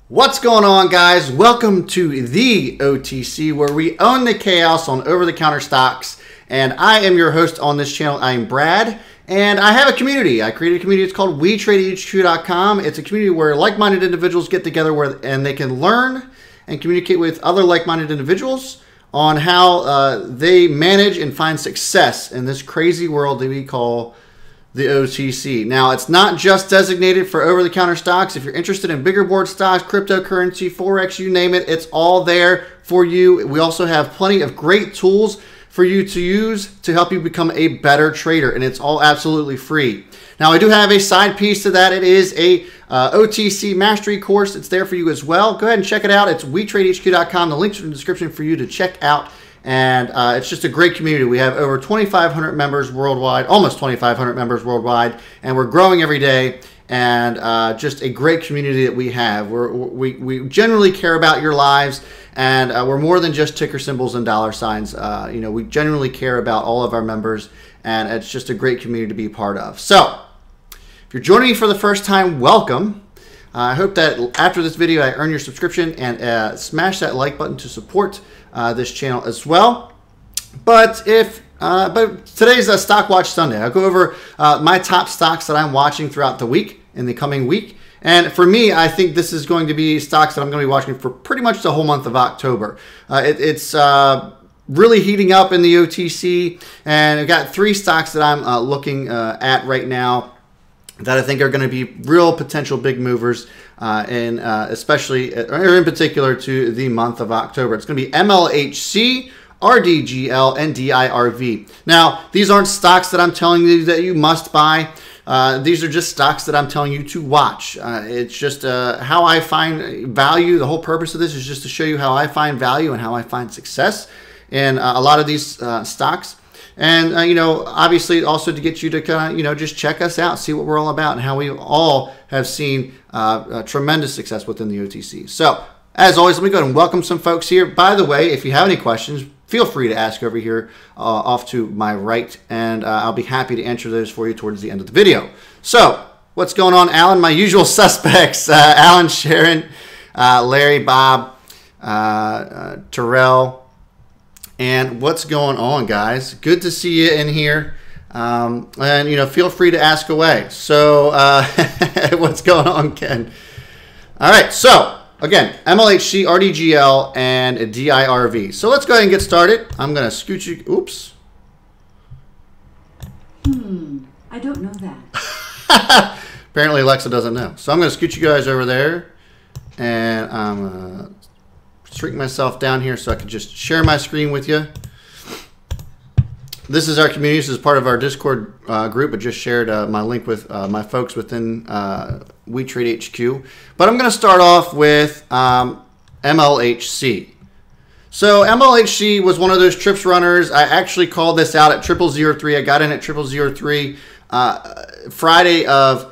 What's going on, guys? Welcome to the OTC, where we own the chaos on over-the-counter stocks. And I am your host on this channel. I am Brad, and I have a community. I created a community. It's called WeTradeHQ.com. It's a community where like-minded individuals get together and they can learn and communicate with other like-minded individuals on how they manage and find success in this crazy world that we call the OTC. Now, it's not just designated for over-the-counter stocks. If you're interested in bigger board stocks, cryptocurrency, Forex, you name it, it's all there for you. We also have plenty of great tools for you to use to help you become a better trader, and it's all absolutely free. Now, I do have a side piece to that. It is a OTC mastery course. It's there for you as well. Go ahead and check it out. It's WeTradeHQ.com. The link's in the description for you to check out. And it's just a great community. We have over 2,500 members worldwide, almost 2,500 members worldwide, and we're growing every day. And just a great community that we have. We generally care about your lives, and we're more than just ticker symbols and dollar signs. You know, we genuinely care about all of our members, and it's just a great community to be part of. So, if you're joining me for the first time, welcome. I hope that after this video, I earn your subscription, and smash that like button to support this channel as well. But today's a Stock Watch Sunday. I'll go over my top stocks that I'm watching throughout the week, in the coming week. And for me, I think this is going to be stocks that I'm going to be watching for pretty much the whole month of October. It's really heating up in the OTC, and I've got three stocks that I'm looking at right now that I think are going to be real potential big movers, especially or in particular to the month of October. It's going to be MLHC, RDGL, and DIRV. Now, these aren't stocks that I'm telling you that you must buy. These are just stocks that I'm telling you to watch. It's just how I find value. The whole purpose of this is just to show you how I find value and how I find success in a lot of these stocks. And, you know, obviously also to get you to kind of, you know, just check us out, see what we're all about, and how we all have seen tremendous success within the OTC. So, as always, let me go ahead and welcome some folks here. By the way, if you have any questions, feel free to ask over here off to my right, and I'll be happy to answer those for you towards the end of the video. So, what's going on, Alan? My usual suspects, Alan, Sharon, Larry, Bob, Terrell. And what's going on, guys? Good to see you in here. And, you know, feel free to ask away. So, what's going on, Ken? All right. So, again, MLHC, RDGL, and DIRV. So, let's go ahead and get started. I'm going to scoot you. Oops. I don't know that. Apparently, Alexa doesn't know. So, I'm going to scoot you guys over there. And I'm shrink myself down here so I can just share my screen with you. This is our community. This is part of our Discord group. I just shared my link with my folks within WeTradeHQ. But I'm going to start off with MLHC. So MLHC was one of those trips runners. I actually called this out at 0003. I got in at 0003 Friday of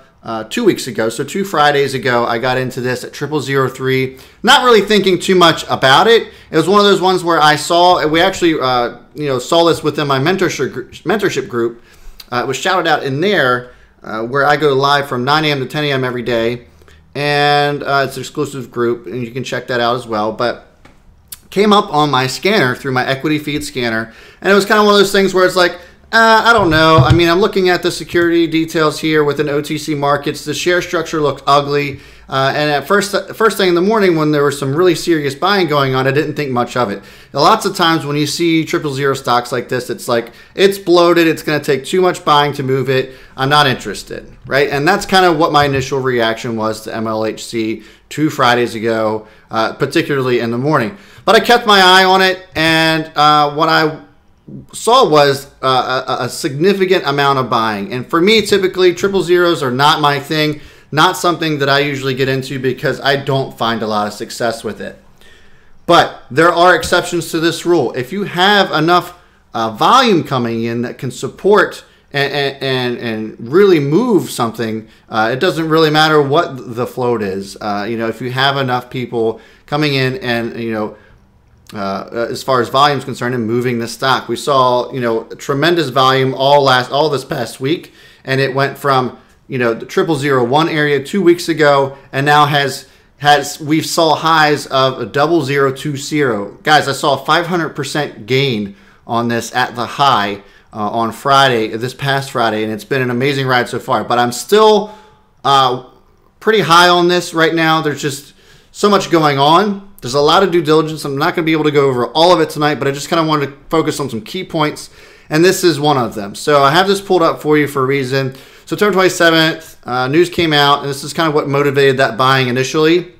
2 weeks ago. So 2 Fridays ago, I got into this at 0003. Not really thinking too much about it. It was one of those ones where I saw, we actually, you know, saw this within my mentorship group. It was shouted out in there where I go live from 9 a.m. to 10 a.m. every day. And it's an exclusive group, and you can check that out as well. But came up on my scanner through my equity feed scanner. And it was kind of one of those things where it's like, I don't know. I mean, I'm looking at the security details here within OTC markets. The share structure looked ugly. And at first thing in the morning when there was some really serious buying going on, I didn't think much of it. Lots of times when you see 000 stocks like this, it's like, it's bloated. It's going to take too much buying to move it. I'm not interested, right? And that's kind of what my initial reaction was to MLHC 2 Fridays ago, particularly in the morning. But I kept my eye on it, and what I saw was a significant amount of buying. And for me, typically, 000s are not my thing, not something that I usually get into because I don't find a lot of success with it. But there are exceptions to this rule. If you have enough volume coming in that can support and really move something, it doesn't really matter what the float is. You know, if you have enough people coming in and, you know, as far as volume is concerned and moving the stock. We saw, you know, tremendous volume all this past week, and it went from, you know, the 0001 area 2 weeks ago, and now has we've saw highs of a 0020. Guys, I saw a 500% gain on this at the high on Friday, this past Friday, and it's been an amazing ride so far. But I'm still pretty high on this right now. There's just so much going on. There's a lot of due diligence. I'm not going to be able to go over all of it tonight, but I just kind of wanted to focus on some key points, and this is one of them. So I have this pulled up for you for a reason. So September 27th, news came out, and this is kind of what motivated that buying initially.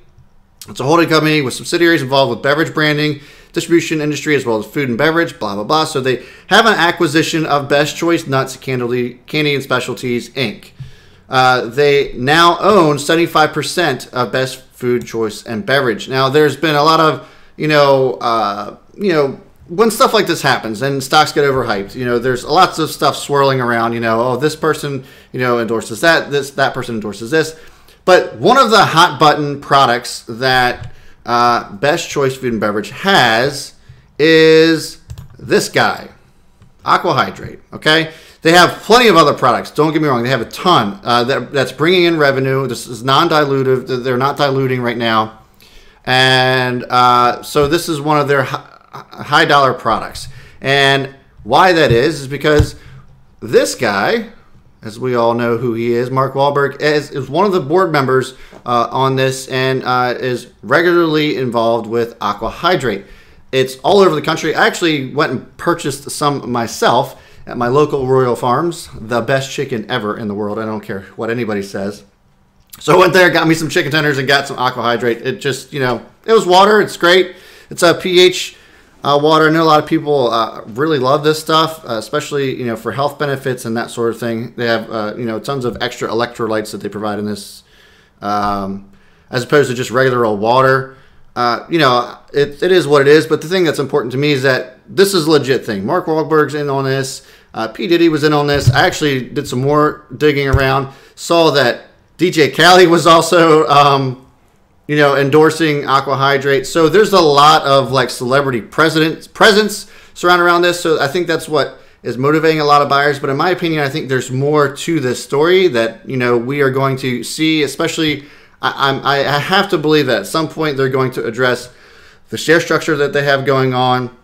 It's a holding company with subsidiaries involved with beverage branding, distribution industry, as well as food and beverage, blah, blah, blah. So they have an acquisition of Best Choice Nuts, Candy and Specialties, Inc. They now own 75% of Best Food Choice and Beverage. Now, there's been a lot of, when stuff like this happens and stocks get overhyped, there's lots of stuff swirling around, oh, this person, endorses that person endorses this. But one of the hot button products that Best Choice Food and Beverage has is this guy, Aqua Hydrate, okay? They have plenty of other products. Don't get me wrong. They have a ton that's bringing in revenue. This is non-dilutive. They're not diluting right now. And so this is one of their high dollar products. And why that is because this guy, as we all know who he is, Mark Wahlberg, is one of the board members on this and is regularly involved with Aqua Hydrate. It's all over the country. I actually went and purchased some myself at my local Royal Farms, the best chicken ever in the world. I don't care what anybody says. So I went there, got me some chicken tenders, and got some Aqua Hydrate. It just, it was water. It's great. It's a pH water. I know a lot of people really love this stuff, especially, for health benefits and that sort of thing. They have, tons of extra electrolytes that they provide in this, as opposed to just regular old water. It is what it is, but the thing that's important to me is that this is a legit thing. Mark Wahlberg's in on this. P. Diddy was in on this. I actually did some more digging around, saw that DJ Khaled was also, endorsing Aqua Hydrate. So there's a lot of like celebrity presence surrounded around this. So I think that's what is motivating a lot of buyers. But in my opinion, I think there's more to this story that, we are going to see, especially I have to believe that at some point they're going to address the share structure that they have going on.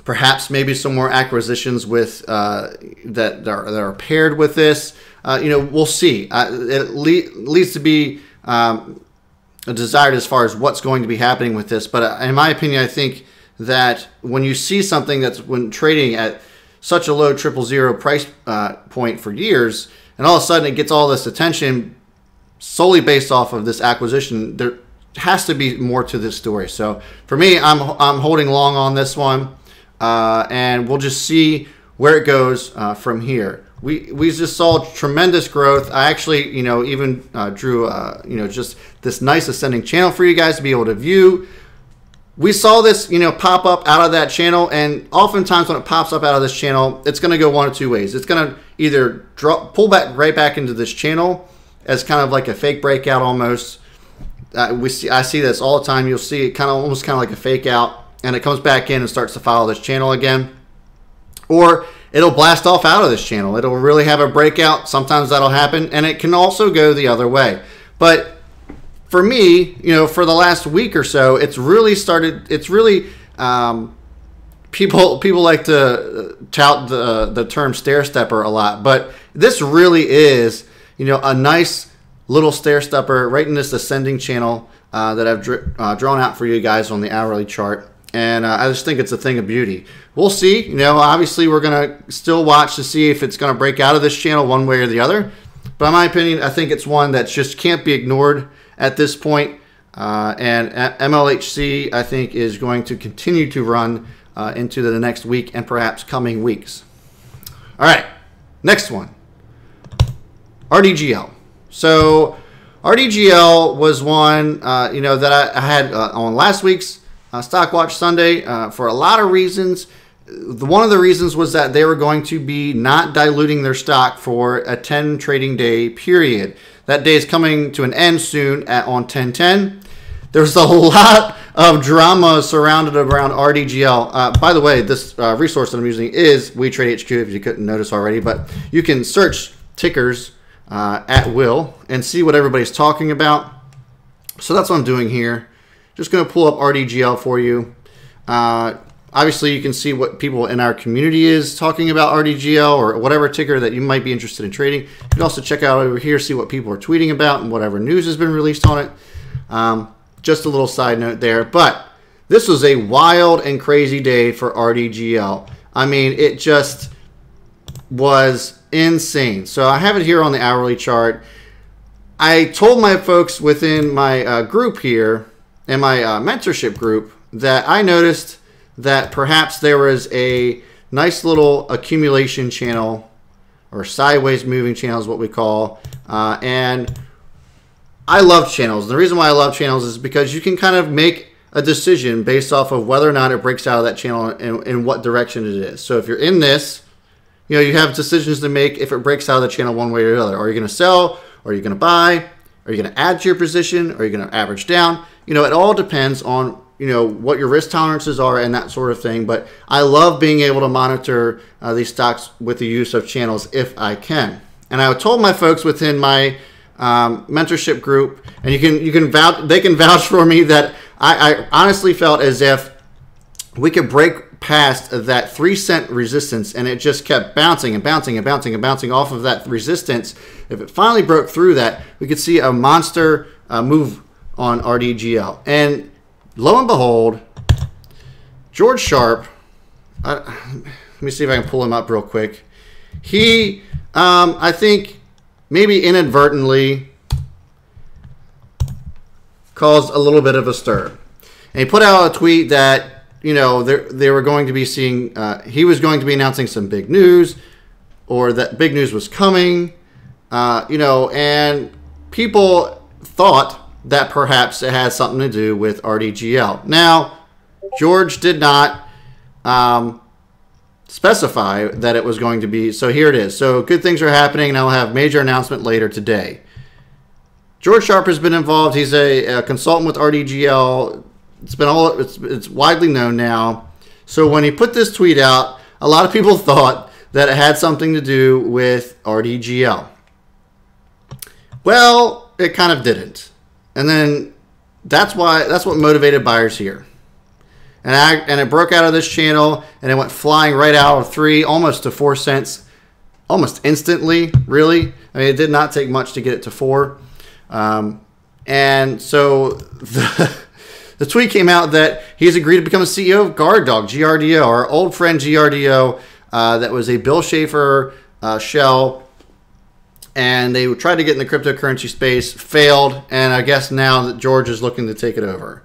Perhaps maybe some more acquisitions with that are paired with this. We'll see. It leads to be desired as far as what's going to be happening with this. But in my opinion, I think that when you see something that's when trading at such a low 000 price point for years, and all of a sudden it gets all this attention solely based off of this acquisition, there has to be more to this story. So for me, I'm holding long on this one. And we'll just see where it goes from here. We just saw tremendous growth. I actually, even drew, just this nice ascending channel for you guys to be able to view. We saw this, pop up out of that channel, and oftentimes when it pops up out of this channel, it's going to go one of two ways. It's going to either pull back right back into this channel as kind of like a fake breakout almost. I see this all the time. You'll see it almost kind of like a fake out. And it comes back in and starts to follow this channel again. Or it'll blast off out of this channel. It'll really have a breakout. Sometimes that'll happen. And it can also go the other way. But for me, for the last week or so, it's really started, people like to tout the term stair stepper a lot. But this really is, a nice little stair stepper right in this ascending channel that I've drawn out for you guys on the hourly chart. And I just think it's a thing of beauty. We'll see. Obviously we're going to still watch to see if it's going to break out of this channel one way or the other. But in my opinion, I think it's one that just can't be ignored at this point. And MLHC, I think, is going to continue to run into the next week and perhaps coming weeks. All right, next one. RDGL. So RDGL was one, that I had on last week's Stock Watch Sunday for a lot of reasons. One of the reasons was that they were going to be not diluting their stock for a 10 trading day period. That day is coming to an end soon on 10/10. There's a lot of drama surrounded around RDGL. By the way, this resource that I'm using is WeTradeHQ, if you couldn't notice already. But you can search tickers at will and see what everybody's talking about. So that's what I'm doing here. Just going to pull up RDGL for you. Obviously, you can see what people in our community is talking about RDGL or whatever ticker that you might be interested in trading. You can also check out over here, see what people are tweeting about and whatever news has been released on it. Just a little side note there. But this was a wild and crazy day for RDGL. I mean, it just was insane. So I have it here on the hourly chart. I told my folks within my group here, in my mentorship group, that I noticed that perhaps there was a nice little accumulation channel, or sideways moving channel is what we call. And I love channels. The reason why I love channels is because you can kind of make a decision based off of whether or not it breaks out of that channel and in what direction it is. So if you're in this, you know, you have decisions to make if it breaks out of the channel one way or the other. Are you going to sell? Are you going to buy? Are you going to add to your position? Are you going to average down? You know, it all depends on, you know, what your risk tolerances are and that sort of thing. But I love being able to monitor these stocks with the use of channels if I can. And I told my folks within my mentorship group, and you can vouch, they can vouch for me that I honestly felt as if we could break past that 3-cent resistance, and it just kept bouncing and bouncing and bouncing and bouncing off of that resistance. If it finally broke through that, we could see a monster move on RDGL. And lo and behold, George Sharp, let me see if I can pull him up real quick. He, I think, maybe inadvertently caused a little bit of a stir. And he put out a tweet that, you know, they were going to be seeing, he was going to be announcing some big news, or that big news was coming, you know, and people thought that perhaps it had something to do with RDGL. Now, George did not specify that it was going to be, so here it is. So good things are happening, and I'll have major announcement later today. George Sharp has been involved. He's a consultant with RDGL. It's widely known now. So when he put this tweet out, a lot of people thought that it had something to do with RDGL. Well, it kind of didn't. And then that's what motivated buyers here. And it broke out of this channel, and it went flying right out of 3 almost to 4 cents almost instantly, really. I mean, it did not take much to get it to 4. And so the tweet came out that he's agreed to become a CEO of Guard Dog, GRDO, our old friend GRDO, that was a Bill Schaefer shell. And they tried to get in the cryptocurrency space, failed, and I guess now that George is looking to take it over,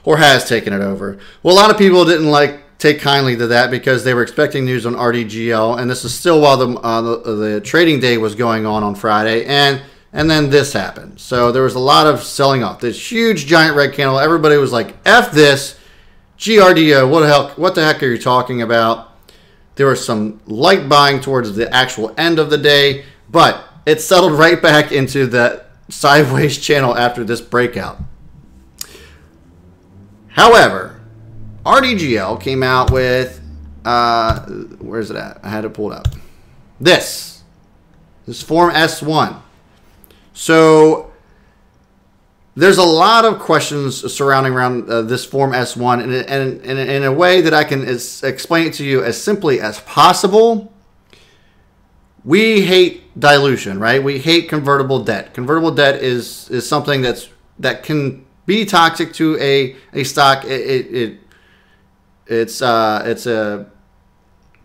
or has taken it over. Well, a lot of people didn't take kindly to that because they were expecting news on RDGL, and this is still while the trading day was going on Friday, and then this happened. So there was a lot of selling off. This huge giant red candle. Everybody was like, "F this, GRDO. What the heck are you talking about?" There was some light buying towards the actual end of the day, but it settled right back into that sideways channel after this breakout. However, RDGL came out with, where's it at? I had it pulled up. This Form S1. So there's a lot of questions surrounding around this Form S1, and in a way that I can explain it to you as simply as possible. We hate dilution, right? We hate convertible debt. Convertible debt is something that can be toxic to a stock. It's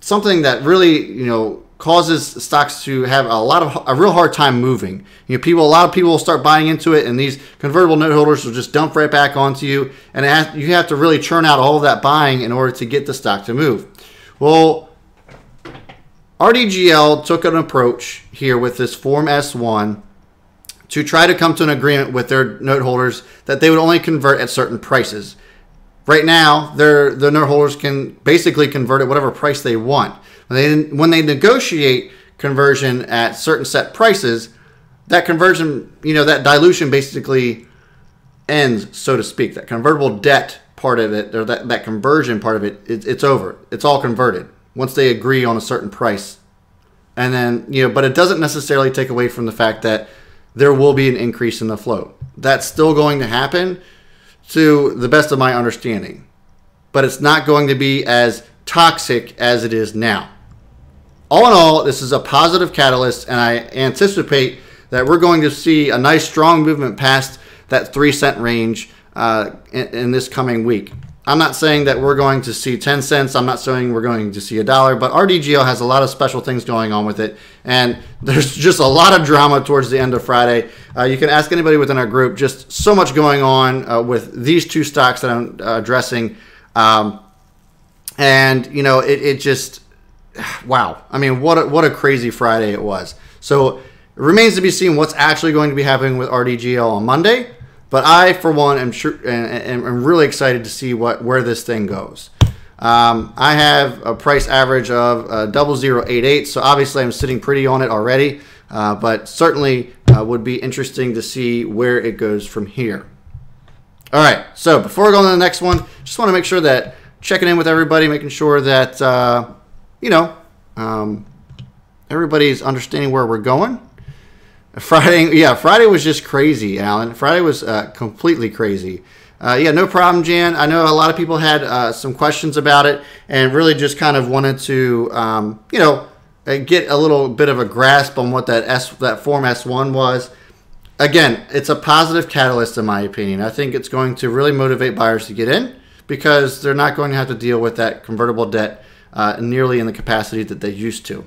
something that really, you know, causes stocks to have a real hard time moving. You know, a lot of people will start buying into it, and these convertible note holders will just dump right back onto you, and you have to really churn out all of that buying in order to get the stock to move. Well, RDGL took an approach here with this Form S1 to try to come to an agreement with their note holders that they would only convert at certain prices. Right now, the note holders can basically convert at whatever price they want. When they negotiate conversion at certain set prices, that conversion, you know, that dilution basically ends, so to speak. That convertible debt part of it, or that conversion part of it, it's over. It's all converted once they agree on a certain price. And then, you know, but it doesn't necessarily take away from the fact that there will be an increase in the float. That's still going to happen to the best of my understanding, but it's not going to be as toxic as it is now. All in all, this is a positive catalyst, and I anticipate that we're going to see a nice strong movement past that 3-cent range in this coming week. I'm not saying that we're going to see 10 cents. I'm not saying we're going to see $1, but RDGL has a lot of special things going on with it, and there's just a lot of drama towards the end of Friday. You can ask anybody within our group. Just so much going on with these two stocks that I'm addressing, and you know, it just, wow. I mean, what a crazy Friday it was. So it remains to be seen what's actually going to be happening with RDGL on Monday. But I, for one, am really excited to see where this thing goes. I have a price average of 0088, so obviously I'm sitting pretty on it already. But certainly would be interesting to see where it goes from here. All right, so before we go on to the next one, just want to make sure that checking in with everybody, making sure that everybody's understanding where we're going. Friday was just crazy, Alan. Friday was completely crazy. Yeah, no problem, Jan. I know a lot of people had some questions about it and really just kind of wanted to, get a little bit of a grasp on what that Form S1 was. Again, it's a positive catalyst in my opinion. I think it's going to really motivate buyers to get in because they're not going to have to deal with that convertible debt nearly in the capacity that they used to.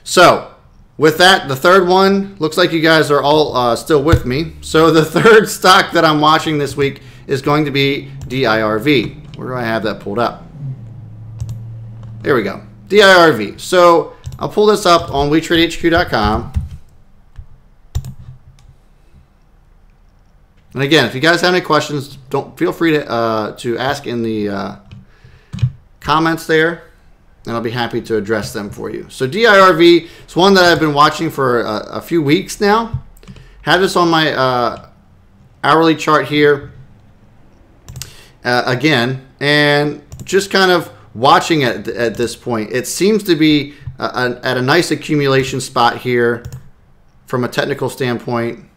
So, with that, the third one, looks like you guys are all still with me. So the third stock that I'm watching this week is going to be DIRV. Where do I have that pulled up? There we go. DIRV. So I'll pull this up on WeTradeHQ.com. And again, if you guys have any questions, don't feel free to ask in the comments there, and I'll be happy to address them for you. So DIRV is one that I've been watching for a few weeks now. Have this on my hourly chart here again, and just kind of watching it at this point. It seems to be at a nice accumulation spot here from a technical standpoint.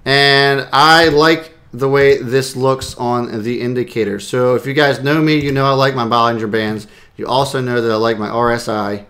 And I like the way this looks on the indicator. So if you guys know me, you know I like my Bollinger Bands. You also know that I like my RSI.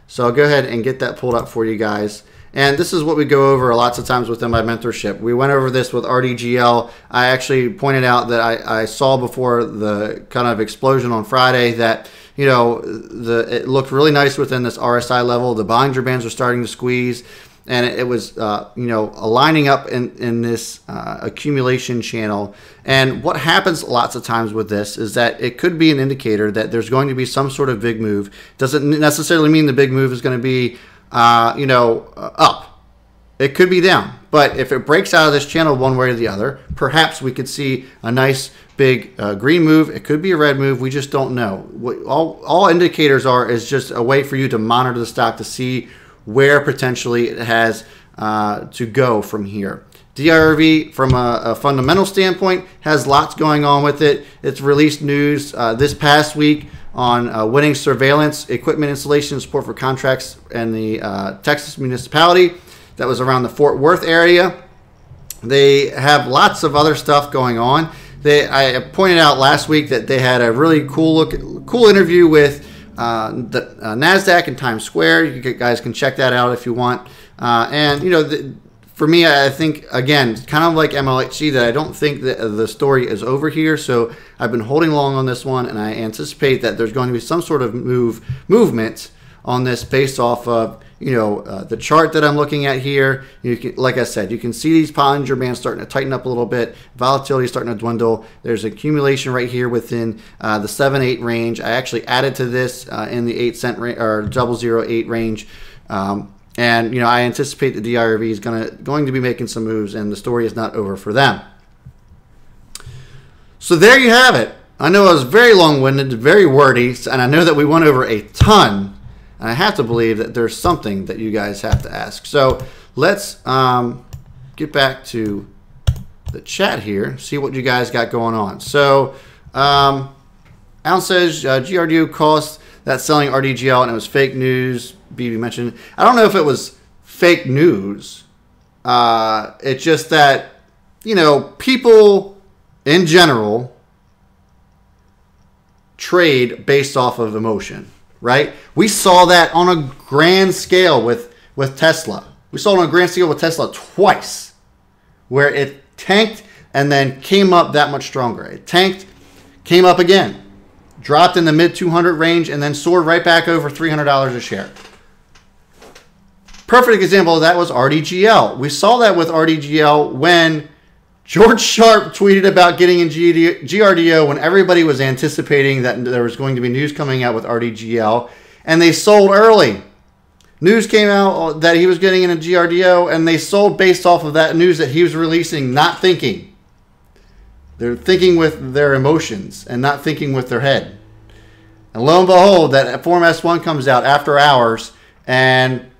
So I'll go ahead and get that pulled up for you guys. And this is what we go over lots of times within my mentorship. We went over this with RDGL. I actually pointed out that I saw before the kind of explosion on Friday that, you know, it looked really nice within this RSI level. The Bollinger Bands were starting to squeeze. And it was, lining up in this accumulation channel. And what happens lots of times with this is that it could be an indicator that there's going to be some sort of big move. Doesn't necessarily mean the big move is going to be, up. It could be down. But if it breaks out of this channel one way or the other, perhaps we could see a nice big green move. It could be a red move. We just don't know. What all indicators are is just a way for you to monitor the stock to see where potentially it has to go from here. DIRV, from a fundamental standpoint, has lots going on with it. It's released news this past week on winning surveillance equipment installation and support for contracts in the Texas municipality that was around the Fort Worth area. They have lots of other stuff going on. I pointed out last week that they had a really cool interview with the NASDAQ in Times Square. You guys can check that out if you want. For me, I think, again, kind of like MLHC, that I don't think that the story is over here. So I've been holding long on this one, and I anticipate that there's going to be some sort of movement on this based off of, the chart that I'm looking at here. Like I said, you can see these Bollinger Bands starting to tighten up a little bit. Volatility starting to dwindle. There's accumulation right here within the 7-8 range. I actually added to this in the 8-cent or 008 range. And I anticipate the DIRV is going to be making some moves, and the story is not over for them. So there you have it. I know I was very long-winded, very wordy, and I know that we went over a ton. And I have to believe that there's something that you guys have to ask. So let's get back to the chat here, see what you guys got going on. So Alan says GRDO costs that's selling RDGL and it was fake news. BB mentioned. I don't know if it was fake news. It's just that, you know, people in general trade based off of emotion, right? We saw that on a grand scale with Tesla. We saw it on a grand scale with Tesla twice, where it tanked and then came up that much stronger. It tanked, came up again, dropped in the mid 200 range, and then soared right back over $300 a share. Perfect example of that was RDGL. We saw that with RDGL when George Sharp tweeted about getting in GRDO when everybody was anticipating that there was going to be news coming out with RDGL, and they sold early. News came out that he was getting in a GRDO, and they sold based off of that news that he was releasing, not thinking. They're thinking with their emotions and not thinking with their head. And lo and behold, that Form S1 comes out after hours, and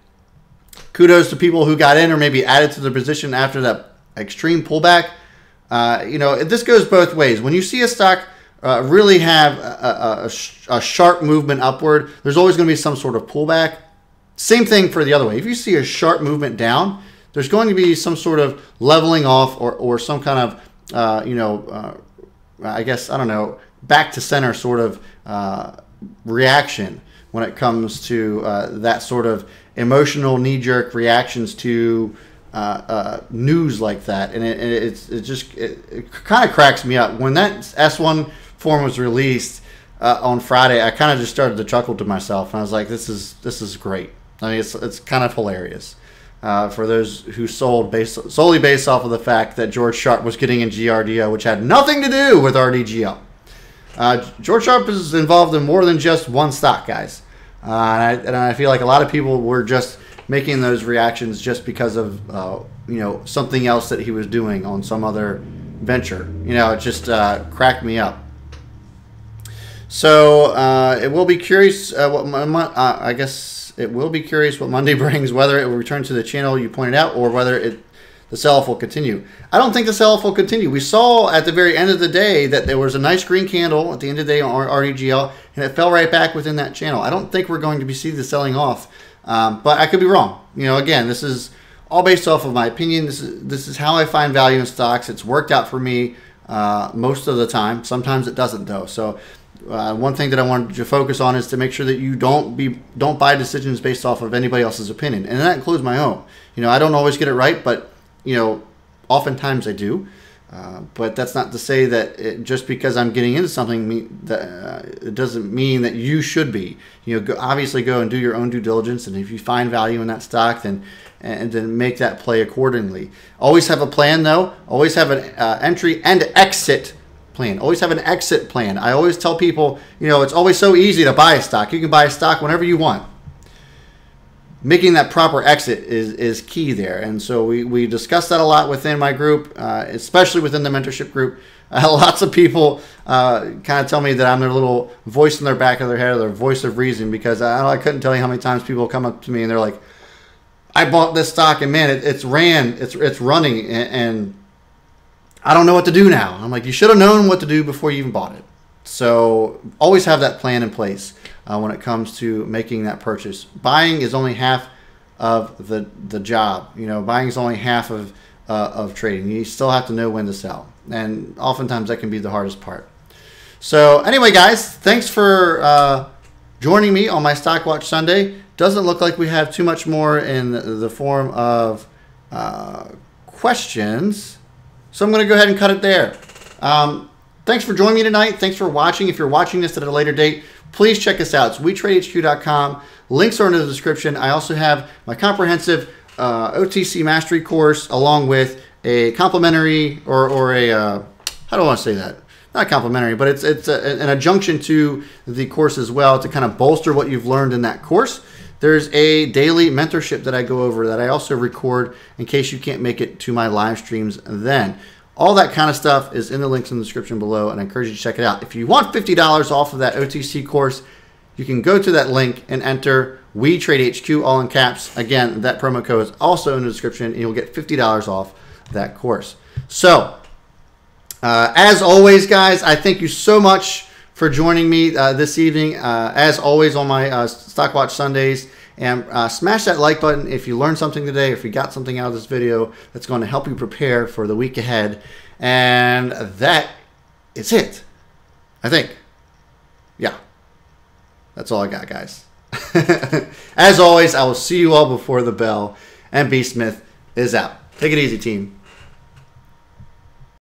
kudos to people who got in or maybe added to the position after that extreme pullback. You know, this goes both ways. When you see a stock really have a sharp movement upward, there's always going to be some sort of pullback. Same thing for the other way. If you see a sharp movement down, there's going to be some sort of leveling off or some kind of, you know, I guess, I don't know, back to center sort of reaction when it comes to that sort of emotional knee-jerk reactions to news like that. And it kind of cracks me up. When that S1 form was released on Friday, I kind of just started to chuckle to myself, and I was like, this is great. I mean, it's kind of hilarious for those who sold solely based off of the fact that George Sharp was getting in GRDO, which had nothing to do with RDGL. George Sharp is involved in more than just one stock, guys. And I feel like a lot of people were just making those reactions just because of you know, something else that he was doing on some other venture. You know, it just cracked me up. So it will be curious I guess it will be curious what Monday brings, whether it will return to the channel you pointed out or whether the sell-off will continue. I don't think the sell-off will continue. We saw at the very end of the day that there was a nice green candle at the end of the day on RDGL, and it fell right back within that channel. I don't think we're going to see the selling off, but I could be wrong. You know, again, this is all based off of my opinion. This is how I find value in stocks. It's worked out for me most of the time. Sometimes it doesn't, though. So one thing that I wanted to focus on is to make sure that you don't buy decisions based off of anybody else's opinion, and that includes my own. You know, I don't always get it right, but you know, oftentimes I do. But that's not to say that just because I'm getting into something, it doesn't mean that you should be. You know, obviously go and do your own due diligence, and if you find value in that stock, then make that play accordingly. Always have a plan, though. Always have an entry and exit plan. Always have an exit plan. I always tell people, you know, it's always so easy to buy a stock. You can buy a stock whenever you want. Making that proper exit is key there. And so we discuss that a lot within my group, especially within the mentorship group. Lots of people kind of tell me that I'm their little voice in their back of their head, or their voice of reason, because I couldn't tell you how many times people come up to me and they're like, I bought this stock and man, it's running and I don't know what to do now. I'm like, you should have known what to do before you even bought it. So always have that plan in place when it comes to making that purchase. Buying is only half of the job. You know, buying is only half of trading. You still have to know when to sell, and oftentimes that can be the hardest part. So anyway, guys, thanks for joining me on my Stock Watch Sunday. Doesn't look like we have too much more in the form of questions, so I'm going to go ahead and cut it there. Thanks for joining me tonight. Thanks for watching. If you're watching this at a later date, please check us out. It's WeTradeHQ.com. Links are in the description. I also have my comprehensive OTC mastery course, along with a complimentary or a how do I want to say that? Not complimentary, but it's an adjunction to the course as well to kind of bolster what you've learned in that course. There's a daily mentorship that I go over that I also record in case you can't make it to my live streams then. All that kind of stuff is in the links in the description below, and I encourage you to check it out. If you want $50 off of that OTC course, you can go to that link and enter WeTradeHQ, all in caps. Again, that promo code is also in the description, and you'll get $50 off that course. So, as always, guys, I thank you so much for joining me this evening. As always on my Stock Watch Sundays. And smash that like button if you learned something today, if you got something out of this video that's going to help you prepare for the week ahead. And that is it, I think. Yeah, that's all I got, guys. As always, I will see you all before the bell. And B Smith is out. Take it easy, team.